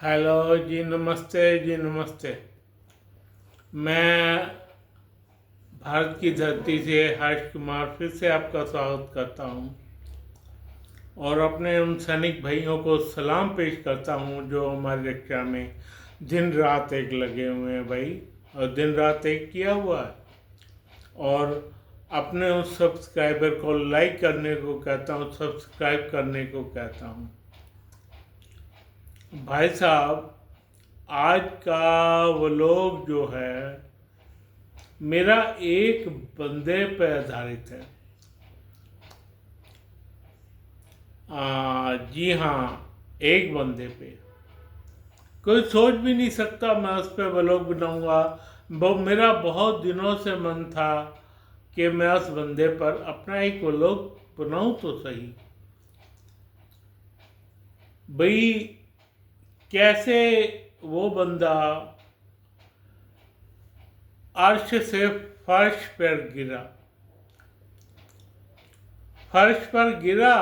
Hello जी, नमस्ते जी, नमस्ते। मैं भारत की धरती से हर्ष कुमार फिर से आपका स्वागत करता हूं और अपने उन सैनिक भाइयों को सलाम पेश करता हूं जो हमारी रक्षा में दिन रात एक लगे हुए हैं भाई, और दिन रात एक किया हुआ है। और अपने उस सब्सक्राइबर को लाइक करने को कहता हूं, सब्सक्राइब करने को कहता हूं। भाई साहब, आज का वो लोग जो है मेरा एक बंदे पर आधारित है। जी हाँ, एक बंदे पे कोई सोच भी नहीं सकता मैं उस पर व्लॉग बनाऊंगा। वो मेरा बहुत दिनों से मन था कि मैं उस बंदे पर अपना एक व्लॉग बनाऊं तो सही। भाई, कैसे वो बंदा अर्श से फर्श पर गिरा, फर्श पर गिरा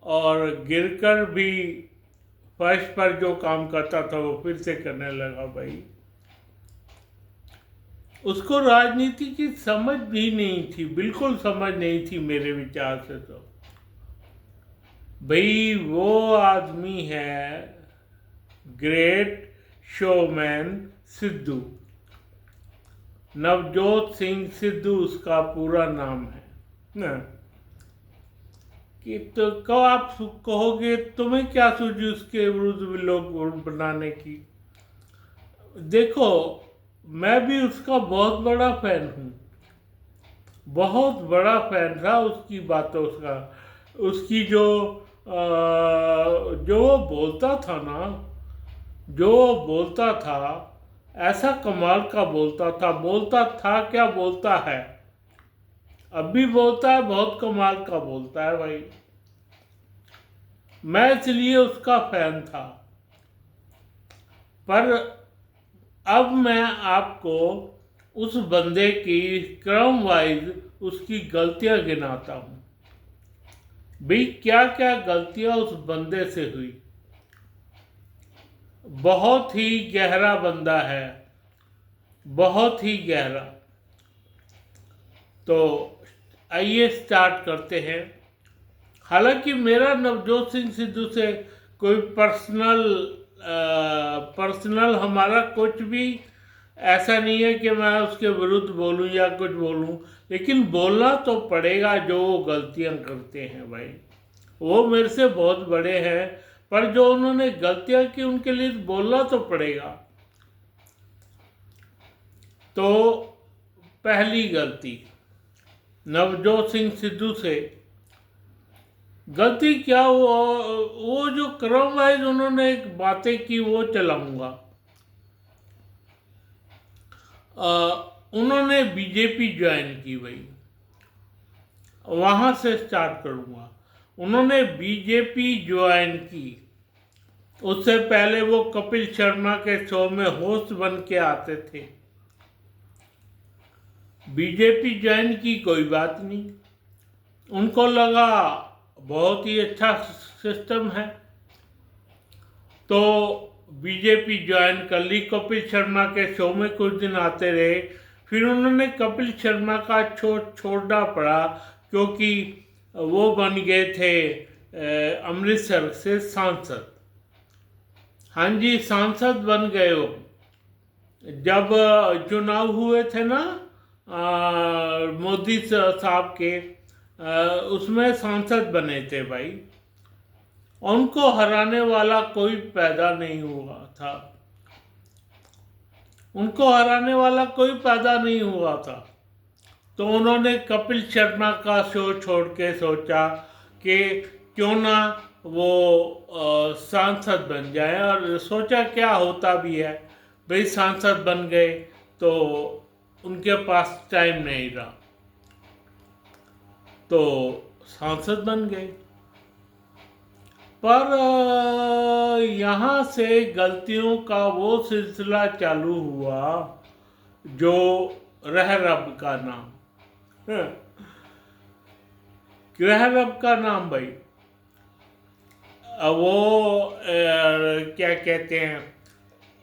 और गिरकर भी फर्श पर जो काम करता था वो फिर से करने लगा। भाई, उसको राजनीति की समझ भी नहीं थी, बिल्कुल समझ नहीं थी मेरे विचार से। तो भाई, वो आदमी है ग्रेट शोमैन सिद्धू, नवजोत सिंह सिद्धू उसका पूरा नाम है ना। कि तो कब आप कहोगे तुम्हें क्या सूझी उसके विरुद्ध लोग बनाने की। देखो, मैं भी उसका बहुत बड़ा फैन हूँ, बहुत बड़ा फैन था उसकी बातों का। उसकी जो वो बोलता था ना, जो वो बोलता था, ऐसा कमाल का बोलता था क्या बोलता है, अब भी बोलता है, बहुत कमाल का बोलता है भाई। मैं इसलिए उसका फैन था। पर अब मैं आपको उस बंदे की क्रम वाइज उसकी गलतियां गिनाता हूं। भाई, क्या क्या गलतियां उस बंदे से हुई। बहुत ही गहरा बंदा है, बहुत ही गहरा। तो आइए स्टार्ट करते हैं। हालांकि मेरा नवजोत सिंह सिद्धू से कोई पर्सनल हमारा कुछ भी ऐसा नहीं है कि मैं उसके विरुद्ध बोलूं या कुछ बोलूं, लेकिन बोलना तो पड़ेगा जो वो गलतियां करते हैं भाई। वो मेरे से बहुत बड़े हैं, पर जो उन्होंने गलतियां की उनके लिए बोलना तो पड़ेगा। तो पहली गलती नवजोत सिंह सिद्धू से गलती क्या, वो जो क्रम वाइज उन्होंने एक बातें की वो चलाऊंगा। उन्होंने बीजेपी ज्वाइन की भाई, वहां से स्टार्ट करूंगा। उन्होंने बीजेपी ज्वाइन की, उससे पहले वो कपिल शर्मा के शो में होस्ट बन के आते थे। बीजेपी ज्वाइन की कोई बात नहीं, उनको लगा बहुत ही अच्छा सिस्टम है तो बीजेपी ज्वाइन कर ली। कपिल शर्मा के शो में कुछ दिन आते रहे, फिर उन्होंने कपिल शर्मा का शो छोड़ना पड़ा क्योंकि वो बन गए थे अमृतसर से सांसद। हाँ जी, सांसद बन गए वो। जब चुनाव हुए थे ना मोदी साहब के, उसमें सांसद बने थे भाई। उनको हराने वाला कोई पैदा नहीं हुआ था, उनको हराने वाला कोई पैदा नहीं हुआ था। तो उन्होंने कपिल शर्मा का शो छोड़ के सोचा कि क्यों ना वो सांसद बन जाए, और सोचा क्या होता भी है भाई, सांसद बन गए तो उनके पास टाइम नहीं रहा, तो सांसद बन गए। पर यहाँ से गलतियों का वो सिलसिला चालू हुआ जो रह रब का नाम, रह रब का नाम भाई। क्या कहते हैं,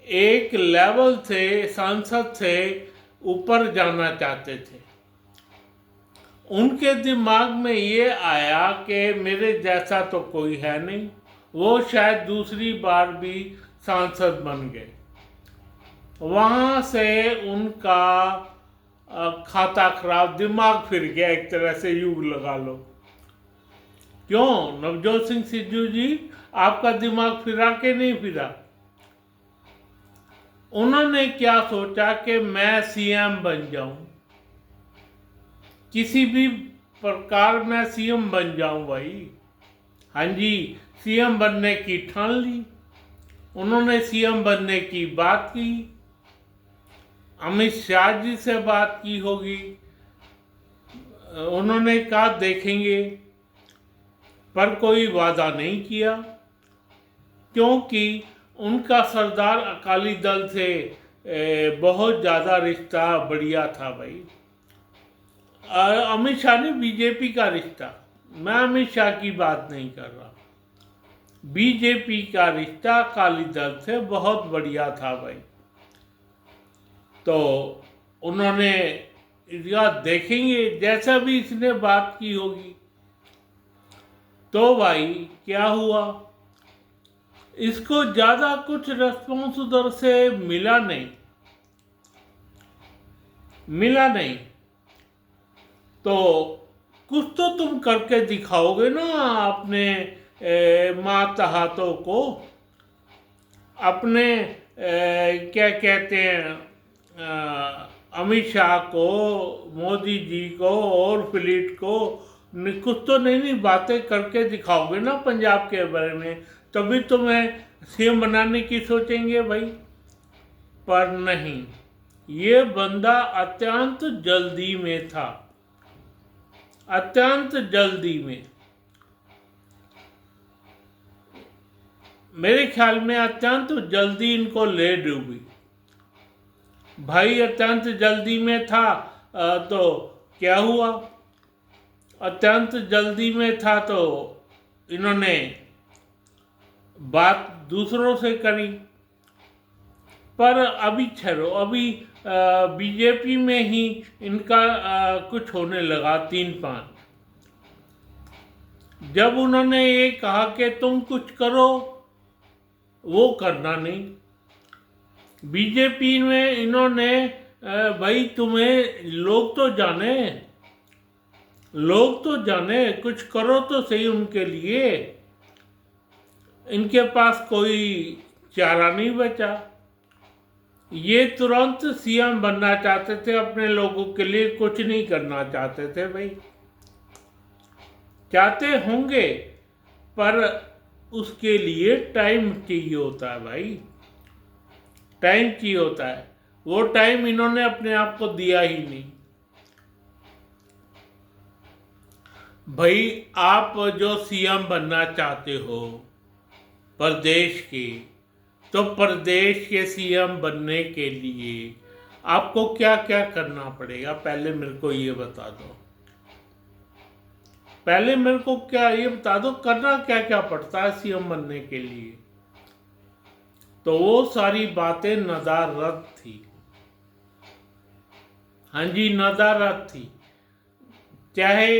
एक लेवल से सांसद से ऊपर जाना चाहते थे। उनके दिमाग में ये आया कि मेरे जैसा तो कोई है नहीं, वो शायद दूसरी बार भी सांसद बन गए। वहाँ से उनका खाता खराब, दिमाग फिर गया, एक तरह से युग लगा लो। क्यों नवजोत सिंह सिद्धू जी, आपका दिमाग फिरा के नहीं फिरा? उन्होंने क्या सोचा कि मैं सीएम बन जाऊं, किसी भी प्रकार मैं सीएम बन जाऊं भाई। हाँ जी, सीएम बनने की ठान ली। उन्होंने सीएम बनने की बात की, अमित शाह जी से बात की होगी, उन्होंने कहा देखेंगे, पर कोई वादा नहीं किया, क्योंकि उनका सरदार अकाली दल से बहुत ज़्यादा रिश्ता बढ़िया था भाई। अमित शाह ने बीजेपी का रिश्ता, मैं अमित शाह की बात नहीं कर रहा, बीजेपी का रिश्ता अकाली दल से बहुत बढ़िया था भाई। तो उन्होंने इसका देखेंगे, जैसा भी इसने बात की होगी। तो भाई क्या हुआ, इसको ज़्यादा कुछ रेस्पॉन्स उधर से मिला नहीं। तो कुछ तो तुम करके दिखाओगे ना अपने मातहतों को, अपने क्या कहते हैं, अमित शाह को, मोदी जी को और फ्लीट को कुछ तो नई बातें करके दिखाओगे ना पंजाब के बारे में, तभी तुम्हें सीएम बनाने की सोचेंगे भाई। पर नहीं, ये बंदा अत्यंत जल्दी में था, अत्यंत जल्दी में, मेरे ख्याल में अत्यंत जल्दी इनको ले डूबी भाई। अत्यंत जल्दी में था तो क्या हुआ, अत्यंत जल्दी में था तो इन्होंने बात दूसरों से करी। पर अभी ठहरो, अभी बीजेपी में ही इनका कुछ होने लगा 3-5। जब उन्होंने ये कहा कि तुम कुछ करो, वो करना नहीं। बीजेपी में इन्होंने भाई तुम्हें लोग तो जाने, कुछ करो तो सही उनके लिए। इनके पास कोई चारा नहीं बचा। ये तुरंत सीएम बनना चाहते थे, अपने लोगों के लिए कुछ नहीं करना चाहते थे भाई। चाहते होंगे, पर उसके लिए टाइम चाहिए होता है भाई, टाइम चाहिए होता है। वो टाइम इन्होंने अपने आप को दिया ही नहीं भाई। आप जो सीएम बनना चाहते हो प्रदेश के, तो प्रदेश के सीएम बनने के लिए आपको क्या क्या करना पड़ेगा, पहले मेरे को ये बता दो। पहले मेरे को क्या ये बता दो, करना क्या क्या पड़ता है सीएम बनने के लिए। तो वो सारी बातें नदारद थी। हाँ जी, नदारद थी। चाहे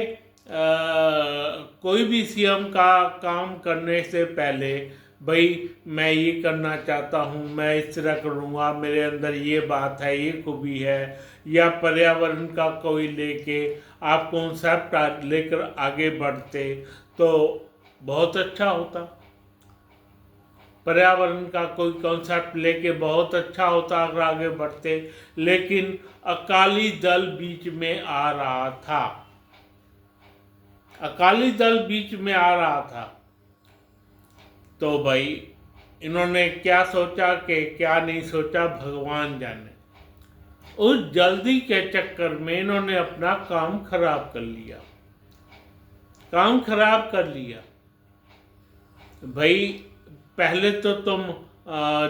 कोई भी सीएम का काम करने से पहले भाई मैं ये करना चाहता हूँ, मैं इस तरह करूँगा, मेरे अंदर ये बात है, ये खूबी है, या पर्यावरण का कोई लेके आप कॉन्सेप्ट लेकर आगे बढ़ते तो बहुत अच्छा होता। पर्यावरण का कोई कॉन्सेप्ट लेके बहुत अच्छा होता अगर आगे बढ़ते, लेकिन अकाली दल बीच में आ रहा था, अकाली दल बीच में आ रहा था। तो भाई इन्होंने क्या सोचा कि क्या नहीं सोचा भगवान जाने। उस जल्दी के चक्कर में इन्होंने अपना काम खराब कर लिया, काम खराब कर लिया भाई। पहले तो तुम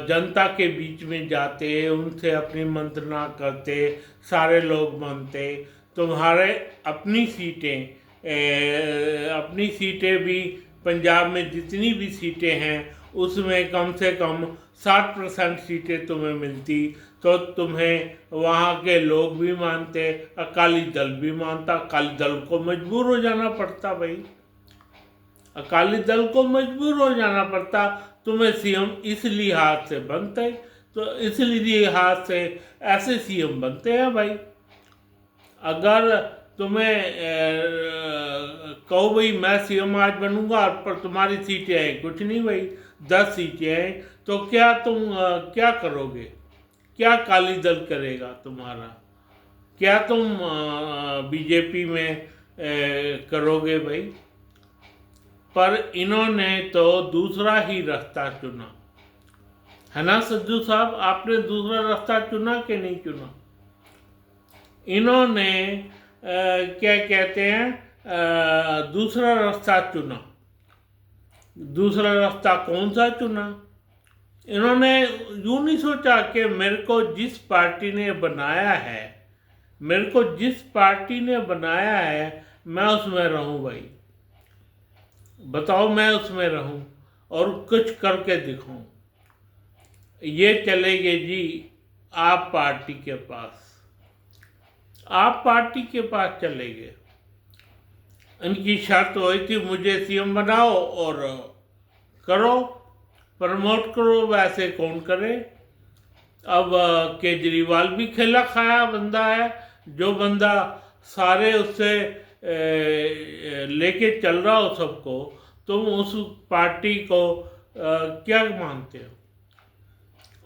जनता के बीच में जाते, उनसे अपनी मंत्रणा करते, सारे लोग मानते, तुम्हारे अपनी सीटें भी पंजाब में जितनी भी सीटें हैं उसमें कम से कम 60% सीटें तुम्हें मिलती तो तुम्हें वहाँ के लोग भी मानते, अकाली दल भी मानता। अकाली दल को मजबूर हो जाना पड़ता भाई, अकाली दल को मजबूर हो जाना पड़ता। तुम्हें सीएम इस लिहाज से बनते, तो इस लिहाज से ऐसे सीएम बनते हैं भाई। अगर तुम्हें कहो भाई मैं सीएम आज बनूंगा पर तुम्हारी सीटें हैं कुछ नहीं भाई, 10 सीटें हैं, तो क्या तुम क्या करोगे? क्या काली दल करेगा तुम्हारा? क्या तुम बीजेपी में करोगे भाई? पर इन्होंने तो दूसरा ही रास्ता चुना, है ना सज्जू साहब? आपने दूसरा रास्ता चुना कि नहीं चुना? इन्होंने क्या कहते हैं दूसरा रास्ता चुना। दूसरा रास्ता कौन सा चुना? इन्होंने यूं नहीं सोचा कि मेरे को जिस पार्टी ने बनाया है, मेरे को जिस पार्टी ने बनाया है मैं उसमें रहूं भाई। बताओ मैं उसमें रहूं और कुछ करके दिखाऊं। ये चले गए जी आप पार्टी के पास, आप पार्टी के पास चले गए। इनकी शर्त हुई थी मुझे सीएम बनाओ और करो, प्रमोट करो, वैसे कौन करे? अब केजरीवाल भी खेला खाया बंदा है, जो बंदा सारे उससे लेके चल रहा हो सबको, तुम उस पार्टी को क्या मानते हो?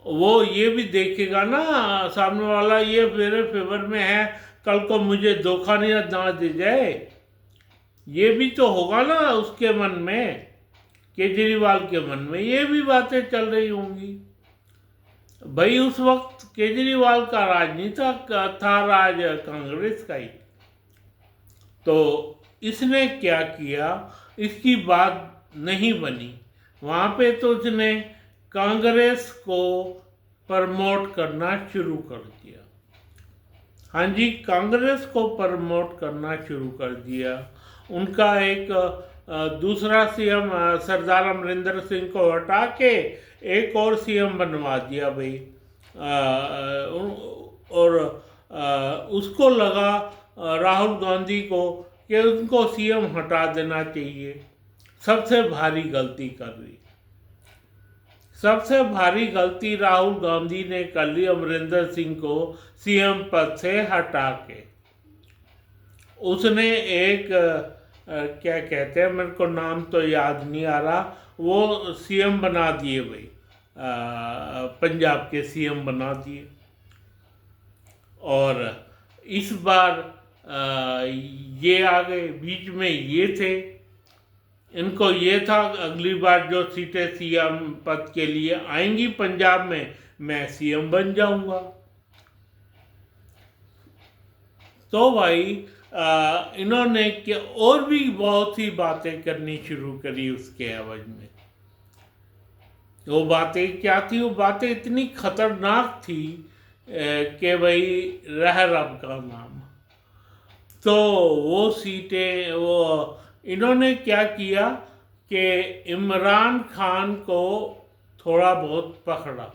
वो ये भी देखेगा ना सामने वाला, ये मेरे फेवर में है, कल को मुझे धोखा नहीं ना दे जाए। ये भी तो होगा ना उसके मन में, केजरीवाल के मन में ये भी बातें चल रही होंगी भाई। उस वक्त केजरीवाल का राज नहीं था राज कांग्रेस का ही। तो इसने क्या किया, इसकी बात नहीं बनी वहाँ पे, तो उसने कांग्रेस को प्रमोट करना शुरू कर दिया। हाँ जी, कांग्रेस को प्रमोट करना शुरू कर दिया। उनका एक दूसरा सीएम सरदार अमरिंदर सिंह को हटा के एक और सीएम बनवा दिया भाई। और उसको लगा राहुल गांधी को कि उनको सीएम हटा देना चाहिए। सबसे भारी गलती कर ली, सबसे भारी गलती राहुल गांधी ने कर ली अमरिंदर सिंह को सीएम पद से हटा के। उसने एक क्या कहते हैं, मेरे को नाम तो याद नहीं आ रहा, वो सीएम बना दिए भाई, पंजाब के सीएम बना दिए। और इस बार ये आ गए, बीच में ये थे, इनको ये था अगली बार जो सीटें सीएम पद के लिए आएंगी पंजाब में, मैं सीएम बन जाऊंगा। तो भाई इन्होंने और भी बहुत सी बातें करनी शुरू करी उसके एवज में। वो बातें क्या थी? वो बातें इतनी खतरनाक थी कि भाई रह रब का नाम। तो वो सीटें, वो इन्होंने क्या किया कि इमरान खान को थोड़ा बहुत पकड़ा,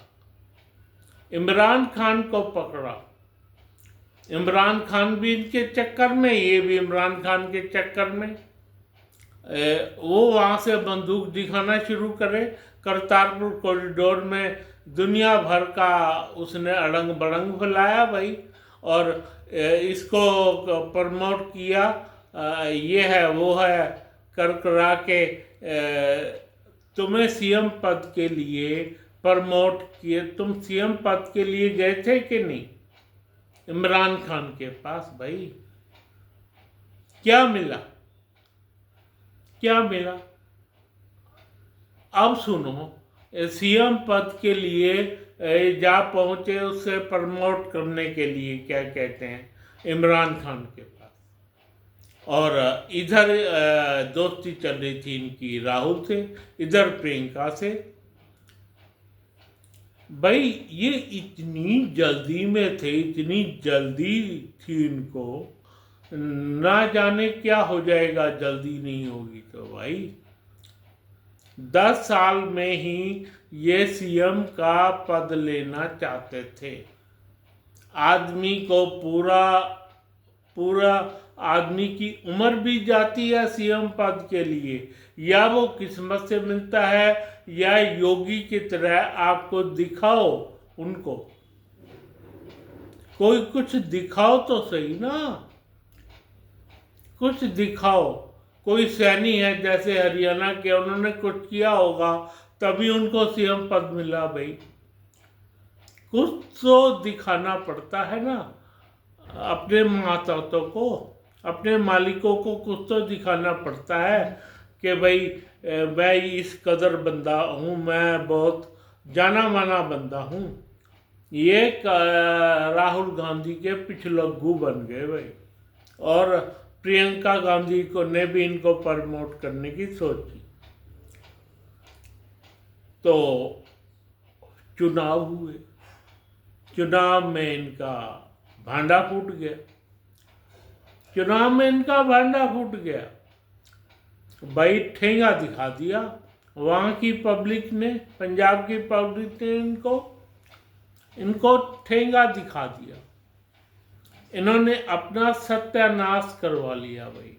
इमरान खान को पकड़ा। इमरान खान भी इनके चक्कर में, ये भी इमरान खान के चक्कर में। वो वहाँ से बंदूक दिखाना शुरू करे। करतारपुर कॉरिडोर में दुनिया भर का उसने अड़ंग बड़ंग फैलाया भाई, और इसको प्रमोट किया, ये है वो है कर करा के तुम्हें सीएम पद के लिए प्रमोट किए। तुम सीएम पद के लिए गए थे कि नहीं इमरान खान के पास? भाई क्या मिला, क्या मिला? अब सुनो, सीएम पद के लिए जा पहुंचे उससे प्रमोट करने के लिए, क्या कहते हैं, इमरान खान के पास। और इधर दोस्ती चल रही थी इनकी राहुल से, इधर प्रियंका से। भाई ये इतनी जल्दी में थे, इतनी जल्दी थी इनको, ना जाने क्या हो जाएगा जल्दी नहीं होगी तो भाई। 10 साल में ही ये सीएम का पद लेना चाहते थे। आदमी को पूरा आदमी की उम्र भी जाती है सीएम पद के लिए, या वो किस्मत से मिलता है, या योगी की तरह आपको दिखाओ उनको, कोई कुछ दिखाओ तो सही ना, कुछ दिखाओ। कोई सैनी है जैसे हरियाणा के, उन्होंने कुछ किया होगा तभी उनको सीएम पद मिला भाई। कुछ तो दिखाना पड़ता है ना, अपने माताओं को, अपने मालिकों को कुछ तो दिखाना पड़ता है कि भाई मैं इस कदर बंदा हूँ, मैं बहुत जाना माना बंदा हूँ। ये राहुल गांधी के पिछलग्गू बन गए भाई, और प्रियंका गांधी को ने भी इनको प्रमोट करने की सोची। तो चुनाव हुए, चुनाव में इनका भांडा फूट गया, चुनाव में इनका भांडा फूट गया भाई। ठेंगा दिखा दिया वहाँ की पब्लिक ने, पंजाब की पब्लिक ने इनको ठेंगा दिखा दिया। इन्होंने अपना सत्यानाश करवा लिया भाई।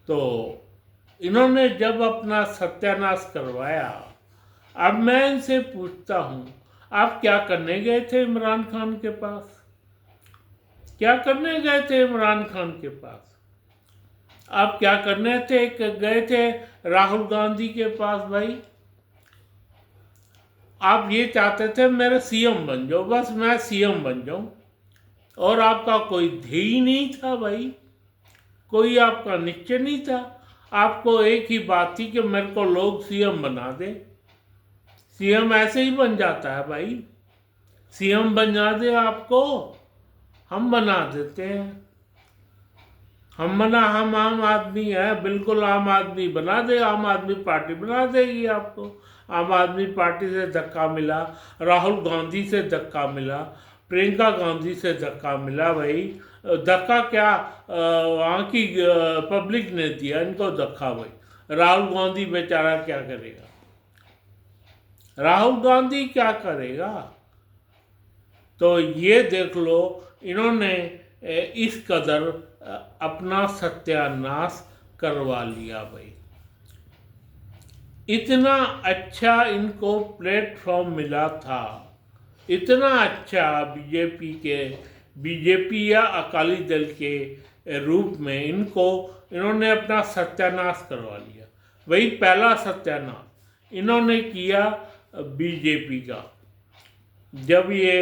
तो इन्होंने जब अपना सत्यानाश करवाया, अब मैं इनसे पूछता हूँ, आप क्या करने गए थे इमरान खान के पास? क्या करने गए थे इमरान खान के पास? आप क्या करने गए थे राहुल गांधी के पास भाई? आप ये चाहते थे मेरे सीएम बन जाओ, बस मैं सीएम बन जाऊं, और आपका कोई ध्येय नहीं था भाई, कोई आपका निश्चय नहीं था। आपको एक ही बात थी कि मेरे को लोग सीएम बना दे। सीएम ऐसे ही बन जाता है भाई, सीएम बना दे आपको, हम बना देते हैं। हम आम आदमी है, बिल्कुल आम आदमी बना दे, आम आदमी पार्टी बना देगी आपको। आम आदमी पार्टी से धक्का मिला, राहुल गांधी से धक्का मिला, प्रियंका गांधी से धक्का मिला भाई। धक्का क्या वहाँ की पब्लिक ने दिया इनको धक्का भाई। राहुल गांधी बेचारा क्या करेगा? राहुल गांधी क्या करेगा? तो ये देख लो, इन्होंने इस कदर अपना सत्यानाश करवा लिया भाई। इतना अच्छा इनको प्लेटफॉर्म मिला था, इतना अच्छा बीजेपी या अकाली दल के रूप में इन्होंने अपना सत्यानाश करवा लिया। वही पहला सत्यानाश इन्होंने किया बीजेपी का, जब ये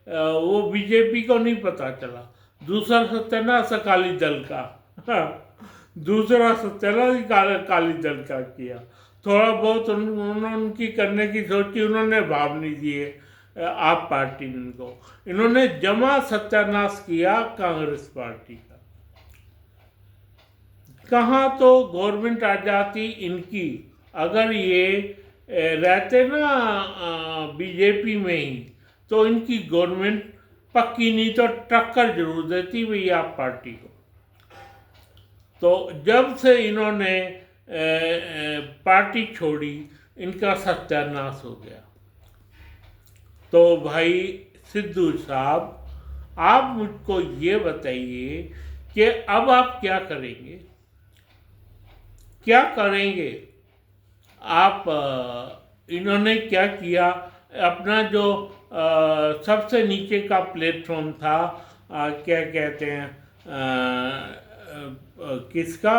वो बीजेपी को नहीं पता चला। दूसरा सत्यानाश अकाली दल का, दूसरा सत्यानाश अकाली दल का किया। थोड़ा बहुत उन्होंने उनकी करने की सोची, उन्होंने भाव नहीं दिए आप पार्टी को। इन्होंने जमा सत्यानाश किया कांग्रेस पार्टी का। कहाँ तो गवर्नमेंट आ जाती इनकी, अगर ये रहते ना बीजेपी में ही, तो इनकी गवर्नमेंट पक्की नहीं तो टक्कर जरूर देती भई आप पार्टी को। तो जब से इन्होंने पार्टी छोड़ी, इनका सत्यानाश हो गया। तो भाई सिद्धू साहब, आप मुझको ये बताइए कि अब आप क्या करेंगे? क्या करेंगे आप? इन्होंने क्या किया, अपना जो सबसे नीचे का प्लेटफॉर्म था, क्या कहते हैं, किसका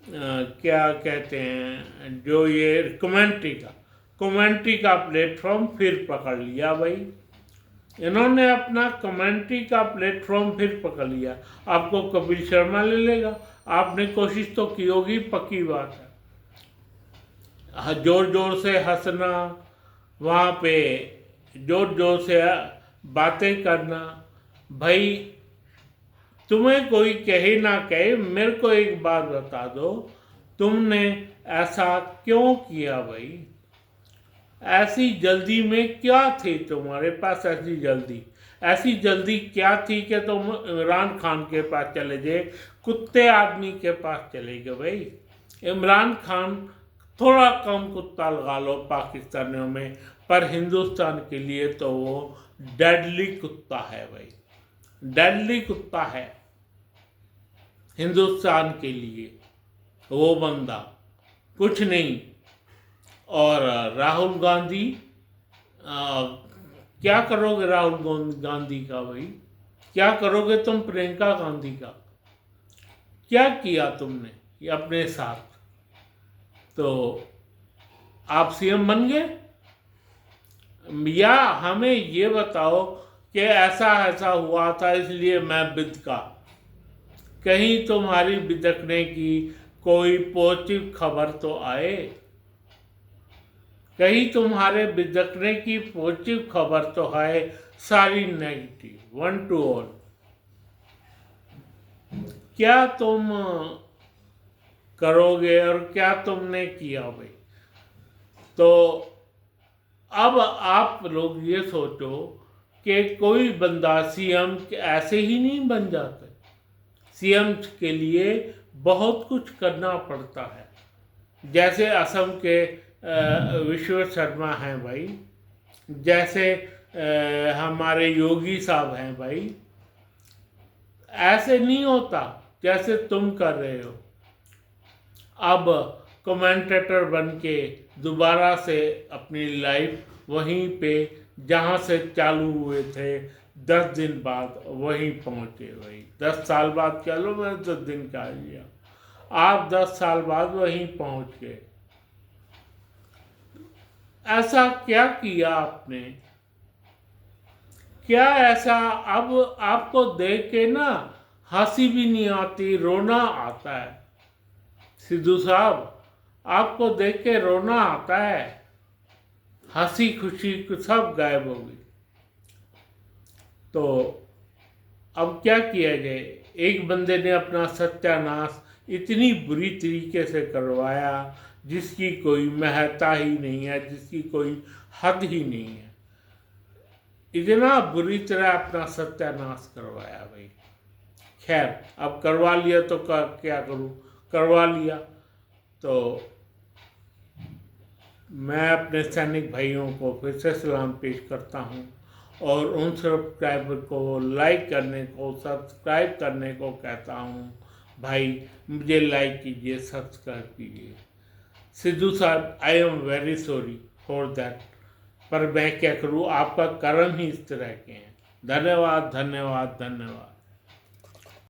क्या कहते हैं, जो ये कमेंट्री का प्लेटफॉर्म फिर पकड़ लिया भाई। इन्होंने अपना कमेंट्री का प्लेटफॉर्म फिर पकड़ लिया। आपको कपिल शर्मा ले लेगा, आपने कोशिश तो की होगी, पक्की बात है। जोर जोर से हंसना, वहाँ पे जोर जोर से बातें करना। भाई तुम्हें कोई कहे ना कहे, मेरे को एक बात बता दो, तुमने ऐसा क्यों किया भाई? ऐसी जल्दी में क्या थी तुम्हारे पास? ऐसी जल्दी क्या थी कि तुम इमरान खान के पास चले गए, कुत्ते आदमी के पास चले गए भाई? इमरान खान थोड़ा कम कुत्ता लगा लो पाकिस्तानियों में, पर हिंदुस्तान के लिए तो वो डेडली कुत्ता है भाई, डेडली कुत्ता है हिंदुस्तान के लिए वो बंदा, कुछ नहीं। और राहुल गांधी, क्या करोगे राहुल गांधी का भाई, क्या करोगे तुम प्रियंका गांधी का, क्या किया तुमने ये अपने साथ? तो आप सीएम बन गए, या हमें ये बताओ कि ऐसा ऐसा हुआ था इसलिए मैं बिदका, कहीं तुम्हारी बिदकने की कोई पॉजिटिव खबर तो आए, कहीं तुम्हारे बिदकने की पॉजिटिव खबर तो आए, सारी नेगेटिव, वन टू ऑल। क्या तुम करोगे और क्या तुमने किया भाई? तो अब आप लोग ये सोचो कि कोई बंदा सीएम ऐसे ही नहीं बन जाता, सीएम के लिए बहुत कुछ करना पड़ता है। जैसे असम के विश्व शर्मा हैं भाई, जैसे हमारे योगी साहब हैं भाई, ऐसे नहीं होता जैसे तुम कर रहे हो। अब कमेंटेटर बन के दोबारा से अपनी लाइफ वहीं पे जहाँ से चालू हुए थे 10 दिन बाद वहीं पहुँचे भाई। 10 साल बाद कह लो, मैंने 10 दिन कह लिया, आप 10 साल बाद वहीं पहुँच गए। ऐसा क्या किया आपने, क्या ऐसा? अब आपको देख के ना हंसी भी नहीं आती, रोना आता है। सिद्धू साहब, आपको देख के रोना आता है, हंसी खुशी सब गायब हो गई। तो अब क्या किया जाए? एक बंदे ने अपना सत्यानाश इतनी बुरी तरीके से करवाया जिसकी कोई महत्ता ही नहीं है, जिसकी कोई हद ही नहीं है। इतना बुरी तरह अपना सत्यानाश करवाया भाई। खैर, अब करवा लिया तो क्या करूं, करवा लिया। तो मैं अपने सैनिक भाइयों को फिर से सलाम पेश करता हूं और उन सब्सक्राइबर को लाइक करने को, सब्सक्राइब करने को कहता हूं। भाई मुझे लाइक कीजिए, सब्सक्राइब कीजिए। सिद्धू साहब, I am very sorry for that, पर मैं क्या करूं, आपका कर्म ही इस तरह के हैं। धन्यवाद, धन्यवाद, धन्यवाद।